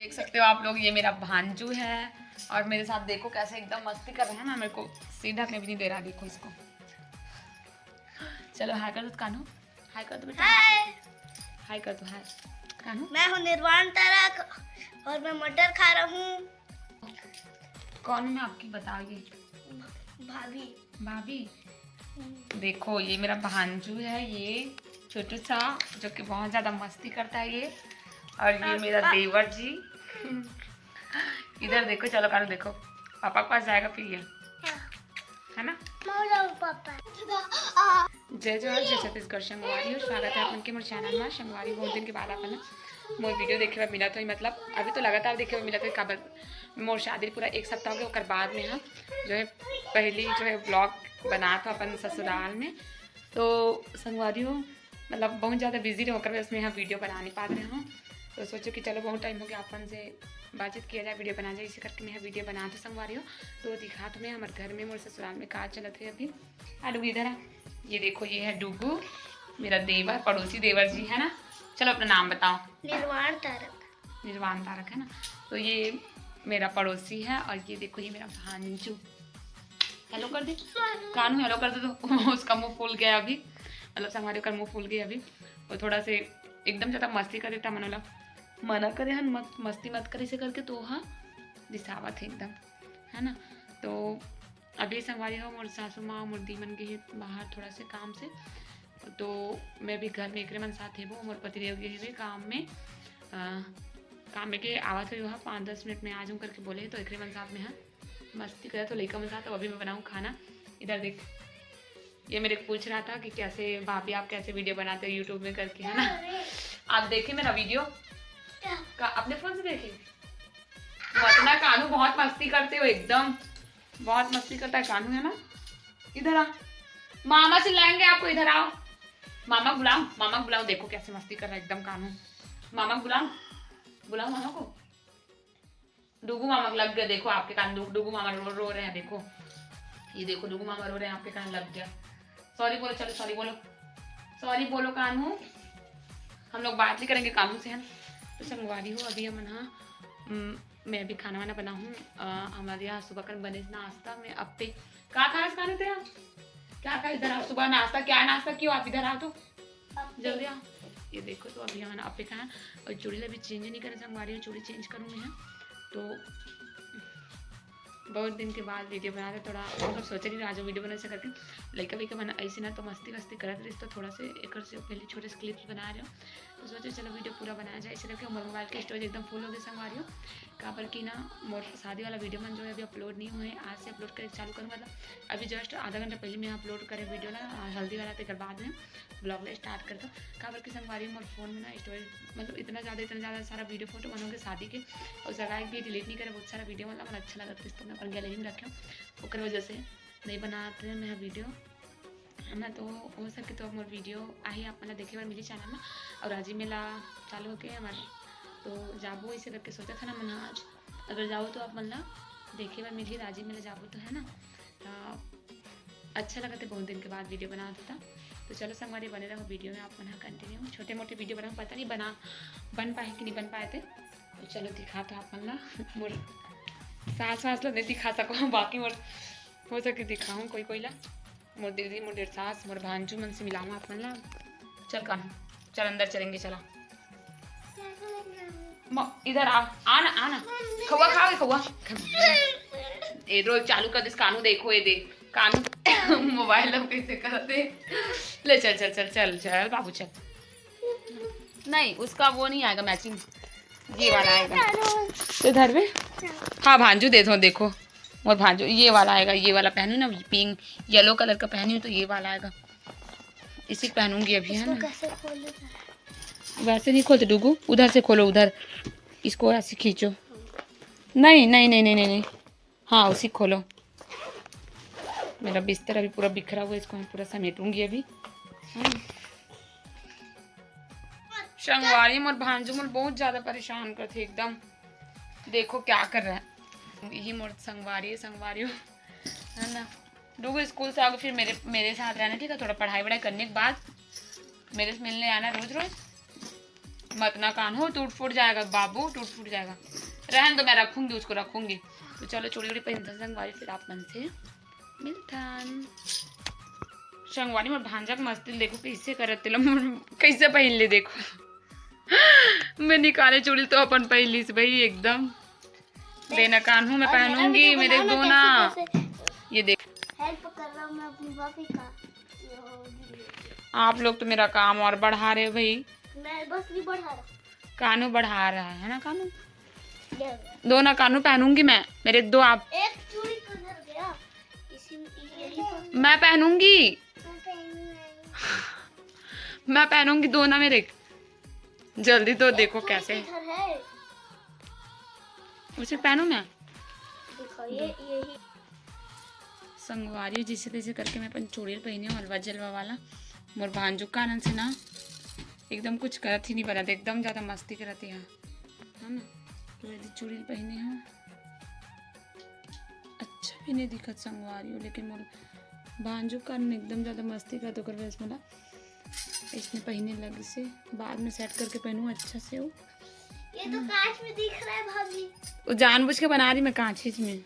देख सकते हो आप लोग, ये मेरा भांजू है और मेरे साथ देखो कैसे एकदम मस्ती कर रहे हैं ना। मेरे को सीधा ढकने भी नहीं दे रहा, देखो इसको। चलो हाय कर दो कानू, हाय कर दो बेटा, हाय कर दो, हाय कानू। मैं हूँ निर्वाण तारक और मैं मटर खा रहा हूँ। कौन है आपकी बताइए? भाभी। भाभी। देखो ये मेरा भांजू है, ये छोटू सा जो कि बहुत ज़्यादा मस्ती करता है ये। और ये मेरा देवर जी। इधर देखो, चलो कानू देखो, पापा के पास जाएगा फिर ये, है ना। पापा जय जवाहर जय छत्तीसगढ़। शंगवारी हो, स्वागत है अपन के मोर चैनल में। शंगवारी बहुत दिन के बाद अपन मोर वीडियो देखे हुए मिला तो मतलब अभी तो लगातार देखे हुए मिला तो काबर मोर शादी पूरा एक सप्ताह हो गया। और बाद में हम जो है पहली जो है ब्लॉग बना था अपन ससुराल में। तो संगवारी हो मतलब बहुत ज़्यादा बिजी होकर उसमें हम वीडियो बना नहीं पा रहे हूँ। तो सोचो कि चलो बहुत टाइम हो गया अपन से बातचीत किया जाए, वीडियो बना जाए, इसी करके मैं वीडियो बना तो संगवारी हो। तो दिखा तुम्हें हमारे घर में मोर ससुराल में कहा चलत है अभी। डूगू इधर आ, ये देखो ये है डूगू मेरा देवर, पड़ोसी देवर जी है ना। चलो अपना नाम बताओ। निर्वाण तारक। निर्वाण तारक है ना। तो ये मेरा पड़ोसी है और ये देखो ये मेरा भांजू। हेलो कर दे कानू, हेलो कर दे। तो उसका मुंह फूल गया अभी, मतलब संगवारी का मुंह फूल गया अभी। वो थोड़ा से एकदम ज़्यादा मस्ती कर देता, मनोला मना करे हन मत मस्ती मत करे से करके। तो हाँ दिसावत है एकदम, है ना। तो अभी संगवारी हो मोर सासू माँ मोर दीमन गए बाहर थोड़ा से काम से। तो मैं भी घर में एक मन साथ है वो मोर पतिदेव गए हुए काम में। काम में के आवाज़ हुई वहाँ 5-10 मिनट में आ जाऊँ करके बोले। तो एक मन साथ में है मस्ती करे तो लड़का मन साथ। तो अभी मैं बनाऊँ खाना। इधर देख, ये मेरे को पूछ रहा था कि कैसे भाभी आप कैसे वीडियो बनाते हो यूट्यूब में करके, है ना। आप देखे मेरा वीडियो का अपने फोन से देखे मतलब कानू बहुत मस्ती करते हो एकदम, बहुत मस्ती करता है कानू, है ना। इधर आ, मामा से लाएंगे आपको, इधर आओ। मामा बुलाओ, मामा बुलाओ, देखो कैसे मस्ती कर रहा है एकदम कानू। मामा बुलाओ, बुलाओ मामा को। डूगू मामा लग गया, देखो आपके कान डूगू मामा रो रहे हैं। देखो ये देखो डूगू मामा रो रहे हैं, आपके कान लग गया। सॉरी बोलो, चलो सॉरी बोलो, सॉरी बोलो कानू। हम लोग बात नहीं करेंगे कानू से, है। तो संगवारी हो अभी हम ना मैं अभी खाना वाना बना हूँ। हमारे यहाँ सुबह का बने नाश्ता में अपे क्या खाया कानू तेरा, क्या खाया? इधर आओ, सुबह नाश्ता क्या नाश्ता क्यों आप इधर आओ तो जल्दी आओ। ये देखो तो अभी हमने अपे खाया और चूड़ी अभी चेंज नहीं करे संगवारी हो, चूड़ी चेंज करूँगी है। तो बहुत दिन के बाद वीडियो बना रहे, थोड़ा मतलब सोच रही आज वीडियो बना से करके लड़का वैका बना ऐसे ना तो मस्ती वस्ती करते रही। तो थोड़ा से एक से पहले छोटे से क्लिप्स बना रहे हो। तो सोचे चलो वीडियो पूरा बनाया जाए, इसे करके हमारे मोबाइल के स्टोरेज एकदम फुल हो गए संगवारी हो। काबर की ना मोर शादी वाला वीडियो मन जो है अभी अपलोड नहीं हुए, आज से अपलोड कर चालू करूँगा। मतलब अभी जस्ट आधा घंटा पहले मैं अपलोड करे वीडियो ना हल्दी वाला, तो बाद में ब्लॉग ला स्टार्ट कर दो। काबर की संगवारी मोर फोन में ना स्टोरेज मतलब इतना ज़्यादा सारा वीडियो फोटो बनोगे शादी के और सगाई भी डिलीट नहीं करे, बहुत सारा वीडियो मतलब मुझे अच्छा लगा तो इसको मैं अपन गैलरी में रखे ओकर वजह से नहीं बनाते हैं मैं वीडियो, है ना। तो हो सके तो मोर वीडियो आई आप मतलब देखे बार मेरे चैनल में। और आज ही मेला चालू हो गया हमारे, तो जाबो इसे करके सोचा था ना मन आज अगर जाओ तो आप मतलब देखे बार मेरी राजी मेला जाबो तो, है ना। तो अच्छा लगा था बहुत दिन के बाद वीडियो बना था। तो चलो संगवारी बने रहो वीडियो में, आप बना कंटिन्यू छोटे मोटे वीडियो बना, पता नहीं बन पाए कि नहीं बन पाए थे। तो चलो दिखा था आप मतलब मोर सास वास ला नहीं दिखा सको, बाकी मोर हो सके दिखाऊँ कोई ला मोर दीदी मोर डेढ़ सास मोर भांजू मन से मिलाऊँ आप मन ला। चल कानू चल अंदर चलेंगे, चला इधर आ, आना खौआ खाओगे खौआ ए रोज चालू कर दे कानू, देखो ये दे कानू मोबाइल अब कैसे करते ले। चल चल चल चल चल बाबू चल, नहीं उसका वो नहीं आएगा मैचिंग, ये वाला आएगा इधर में। हाँ भांजू दे दो, देखो और भांजू ये वाला आएगा, ये वाला पहनू ना पिंक येलो कलर का पहनी तो ये वाला आएगा, इसी पहनूंगी अभी, है ना। वैसे नहीं खोलते डूगू, उधर से खोलो, उधर इसको ऐसे खींचो, नहीं नहीं नहीं नहीं नहीं नहीं हाँ उसी खोलो। मेरा बिस्तर अभी पूरा बिखरा हुआ है, इसको मैं पूरा समेटूंगी अभी। संगवारी मोर भांजू मोर बहुत ज़्यादा परेशान करते एकदम, देखो क्या कर रहा है। यही मोर संगवारी है ना। डूगू स्कूल से आओगे फिर मेरे साथ रहना, ठीक है। थोड़ा पढ़ाई वढ़ाई करने के बाद मेरे से मिलने आना रोज रोज, मत ना कान हो, टूट फूट जाएगा बाबू, टूट फूट जाएगा। रहन तो मैं रखूंगी, उसको रखूंगी। तो चलो चूड़ी उड़ी पहन संगवारी, फिर आप मन से मिलथन। संगवारी में भांजा के मस्ती देखो कैसे करत कैसे पहन ले देखो। मैं निकाले चूड़ी तो अपन पहन ली भाई एकदम। देना कान हूँ मैं पहनूंगी, मेरे दो ना। ये देख हेल्प कर रहा हूँ मैं अपनी भाभी का। आप लोग तो मेरा काम और बढ़ा रहे हो भाई। मैं बस नहीं बढ़ा रहा, कानू बढ़ा रहा है ना कानू। ये दो ना कानू पहनूंगी मैं, मेरे दो आप। एक चूड़ी किधर गया? इसी यही पर मैं पहनूंगी, मैं पहनी मैं पहनूंगी दो ना मेरे। जल्दी तो देखो चूड़ी कैसे किधर है? उसे पहनू मैं। देखो ये यही संगवारी जिसे तैसे करके मैं अपन चूड़ी पहनी हूँ हलवा जलवा वाला। मोर भांजू का आनंद से ना एकदम कुछ करत ही नहीं बनत, एकदम ज़्यादा मस्ती करती है ना। तो यदि चूड़ी पहनी हूँ अच्छा भी नहीं दिखत संगवारी हो, लेकिन मोर भांजू का आनंद एकदम ज़्यादा मस्ती करत ओकर वजह से मला इसने पहने लगी से बाद में सेट करके पहनूँ अच्छा से। वो ये तो कांच में दिख रहा है भाभी। वो जानबूझ के बना रही मैं कांच में।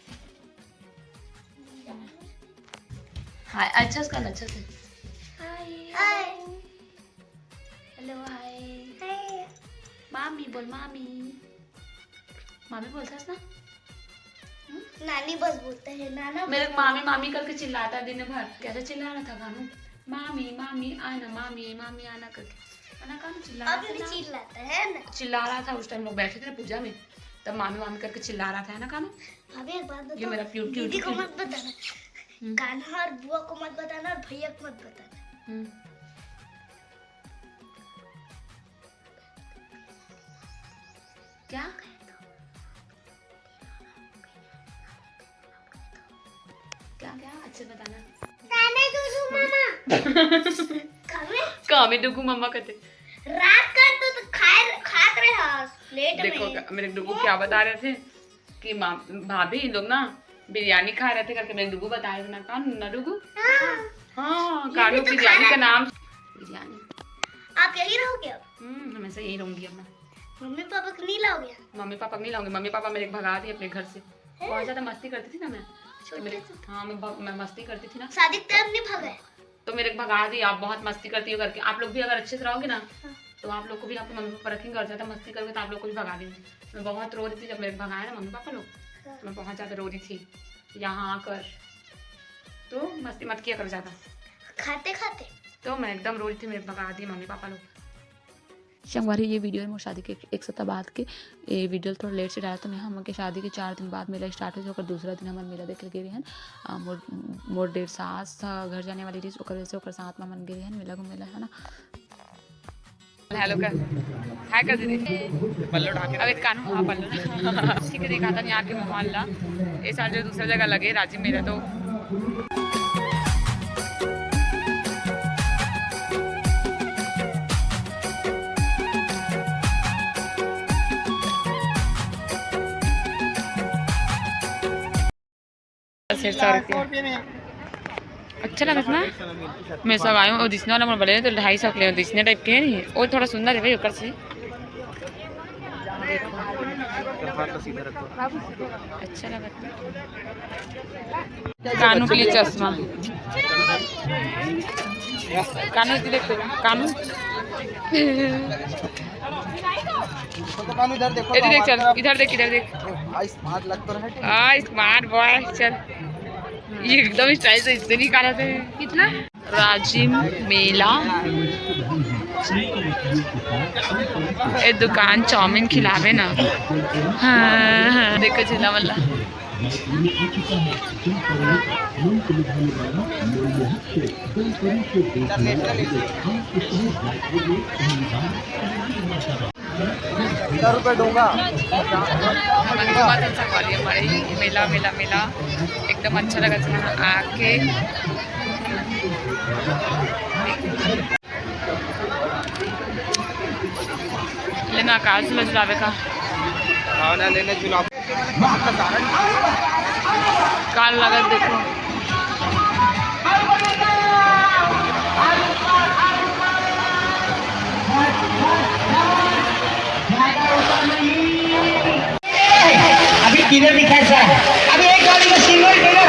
हाय अच्छा से कर, अच्छा से। Hi hello hi. मामी बोल, मामी मामी बोलता ना। नानी बस बोलते हैं नाना। मेरे मामी मामी करके चिल्लाता है दिन भर। कैसे चिल्ला रहा था कानू, मामी मामी आना, मामी मामी आना करके आना कानू चिल्ला रहा अभी भी था। चिल्लाता है ना। चिल्ला रहा था उस टाइम लोग बैठे थे ना पूजा में, तब मामी मामी करके चिल्ला रहा था ना कानू। भाभी एक बात ये मेरा बताओ, क्यूट दीदी को क्यूट मत बताना, कान्हा और बुआ को मत बताना और भैया को मत बताना। क्या क्या क्या अच्छे बताना। नाना दूधू मामा कामे डुगू मम्मा कहते। रात का तो खात रहे हां प्लेट में। देखो मेरे डुगू क्या बता रहे थे कि भाभी लोग ना बिरयानी खा रहे थे करके मेरे डुगू बता रहे थे ना। कानू ना डुगू, हाँ कानू तो बिरयानी का नाम बिरयानी। आप यही रहोगे अब? हमेशा यही रहूंगी अब मैं। मम्मी पापा को नहीं लाओगे? मम्मी पापा नहीं लाऊंगी, मम्मी पापा मेरे भगा दिए अपने घर से। बहुत ज्यादा मस्ती करती थी ना मैं, तो मेरे हाँ मैं मस्ती करती थी ना। शादी के टाइम नहीं भगाए तो मेरे भगा दी, आप बहुत मस्ती करती हो करके। आप लोग भी अगर अच्छे से रहोगे ना तो आप लोग को भी आपके मम्मी पापा रखेंगे, और ज़्यादा मस्ती करोगे तो आप लोग को भी भगा देंगे। मैं बहुत रो रही थी जब मेरे भगाए ना मम्मी पापा लोग, तो मैं बहुत ज़्यादा रो रही थी यहाँ आकर। तो मस्ती मत किया करो ज़्यादा। खाते खाते तो मैं एकदम रो रही थी, मेरे भगा दिए मम्मी पापा लोग। संगवारी ये वीडियो मोर शादी के एक सप्ताह बाद के ये वीडियो थोड़ा लेट से डाला तो मैं हम के शादी के 4 दिन बाद मेला स्टार्ट हो और दूसरा दिन हमारे मेला देखे गए हैं। मोर डेढ़ सास था घर जाने वाली रही ओकर वजह से ओकर साथ में मन गए हैं मेला घूमेला है ना। हेलो कर हाय कर दीदी पल्लो ढाके अब एक कानू हाँ पल्लो ठीक है दिखाता नहीं यहाँ के मोहल्ला। इस साल जो दूसरा जगह लगे राजीव मेला तो अच्छा लगा ना। मैं सब आयूँ और दिसने वाला बड़े तो 250 ले दिसने टाइप के है नहीं, वो थोड़ा सुंदर है भाई ऊपर से। अच्छा लगा कानू के लिए चश्मा। कानू देखो कानू इधर देखो, इधर देख चल, इधर देख इधर देख। स्मार्ट लग तो रहा है। हाँ स्मार्ट बॉय चल, ये एकदम स्टाइल से इससे निकाला थे। कितना राजिम मेला ए दुकान चाउमीन खिलावे ना। हाँ हाँ देखो झूला वाला ₹10 दूंगा। बहुत अच्छा वाली हमारे मेला मेला मेला एकदम अच्छा लगा था आके। लेना आकाश में जुलावे का खाना लेने जुलाव काल लागत देखो। टिगर दिखायचा अभी एक गाड़ी में सिंगल टिगर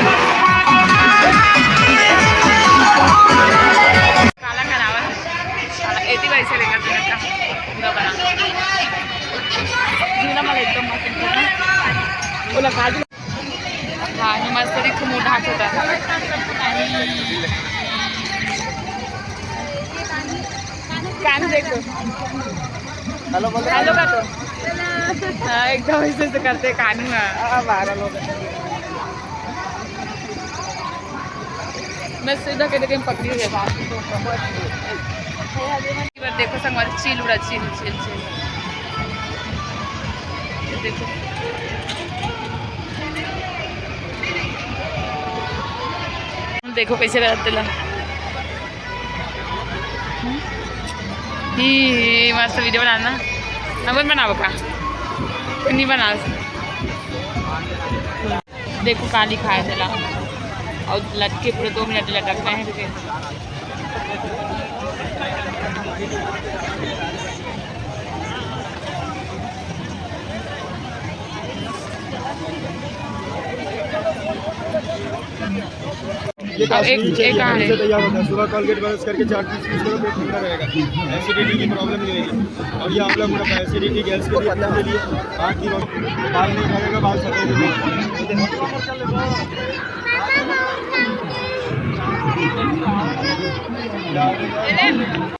काला करावा येते पैसे लेकर तुला पूरा बना जुना मला एकदम मस्त बोला काजू हा हे मस्त इतकं मोठा हात होता कान देखो हेलो बोलो हेलो का तो हाँ, एकदम ऐसे से करते कानू है वायरल हो गया मैं सीधा कहते कहीं पकड़ी हुई है देखो संगवार चिल उड़ा चिल चिल चिल ये देखो देखो कैसे रहते ला ही मस्त वीडियो बनाना नंबर बनाओ का नहीं बना देखो काली खाया चला और लटके पूरे 2 मिनट लटक रहे हैं ये अब एक कहाँ है तैयार होता है सुबह कोलगेट ब्रश करके 4 पीस यूज करो पेट ठंडा रहेगा एसिडिटी की प्रॉब्लम नहीं रहेगी और ये आंवला पूरा एसिडिटी गैस के लिए आँख की बाल नहीं झड़ेगा बाल सफेद हो जाएगा